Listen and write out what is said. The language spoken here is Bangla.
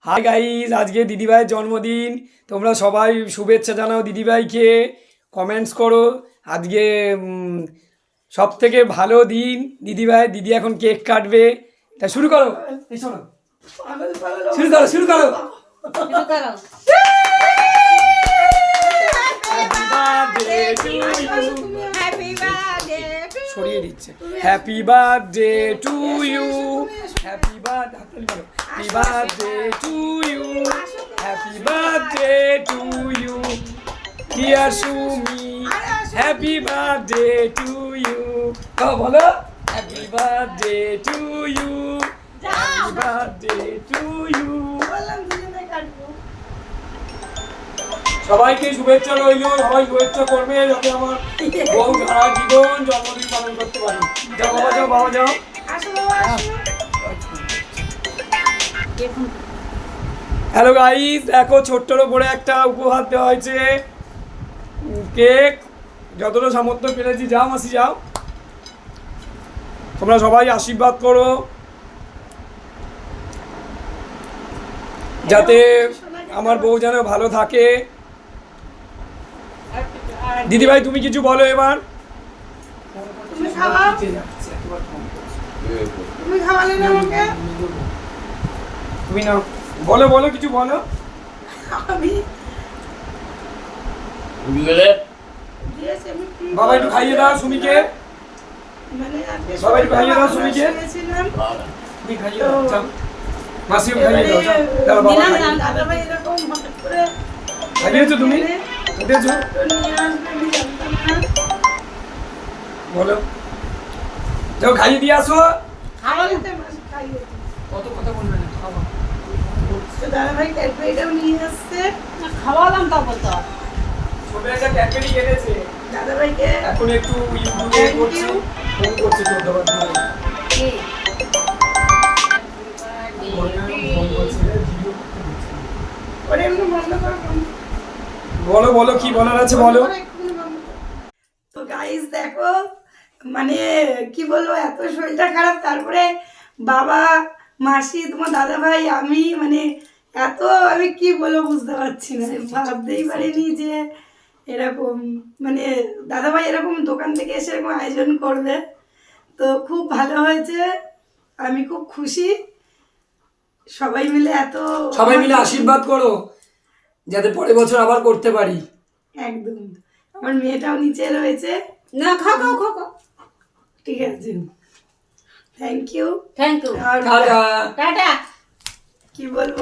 হাই গাইস, আজকে দিদিভাইয়ের জন্মদিন। তোমরা সবাই শুভেচ্ছা জানাও দিদিভাইকে, কমেন্টস করো। আজকে সব থেকে ভালো দিন দিদিভাই। দিদি এখন কেক কাটবে, তা শুরু করো। এই শোনো, শুরু করো শুরু করো। সরিয়ে দিচ্ছে। Happy birthday to you, happy birthday to you, happy birthday to you dear Sumi, happy birthday to you. বলো happy birthday to you, happy birthday to you. সবাইকে শুভেচ্ছা রইল, সবাই শুভেচ্ছা করবে যাতে আমার বউ সারা জীবন জন্মদিন পালন করতে পারি। যাও বাবা, যাও বাবা, যাও। হ্যালো গাইস, দেখো ছোট্টর ওপরে একটা উপহার দেওয়া হয়েছে, কেক। যতটা সামর্থ্য পেরেছি, যাও মাসি যাও। তোমরা সবাই আশীর্বাদ করো যাতে আমার বউ যেন ভালো থাকে। দিদিভাই তুমি কিছু বলো এবার। তুমি না বলো, বলো কিছু বলো। বাবা একটু খাইয়ে দাও সুমিকে, বাবা একটু খাইয়ে দাও সুমিকে, খাইয়ে দাও, মাসিও খাইয়ে দাও। দাও বাবা, খাইয়েছো তুমি, উঠেছো, বলো, যাও খাইয়ে দিয়ে আসো। কত কথা বলবে না, খাওয়া। দাদাভাই ক্যাডবেরিটাও নিয়ে আসছে, খাওয়ালাম তা বলতো। ছোট একটা ক্যাডবেরি এনেছে দাদাভাইকে। এখন একটু ইউটিউবে করছে, ফোন করছে ছোট বাবা। কি ওরে এমনি বন্ধ করো। বলো বলো কি বলার আছে বলো। তো গাইস দেখো, মানে কি বলবো, এত শরীরটা খারাপ, তারপরে বাবা, মাসি, তোমার দাদা ভাই, আমি মানে এত, আমি কি বলবো বুঝতে পারছি না। ভাবতেই পারিনি যে এরকম, মানে দাদা ভাই এরকম দোকান থেকে এসে এরকম আয়োজন করবে। তো খুব ভালো হয়েছে, আমি খুব খুশি। সবাই মিলে আশীর্বাদ করো যাতে পরের বছর আবার করতে পারি। একদম। আমার মেয়েটাও নিচে রয়েছে। না, খাও খাও খাও খাও। ঠিক আছে, thank you. Thank you. Tata. Tata. কি বলবো।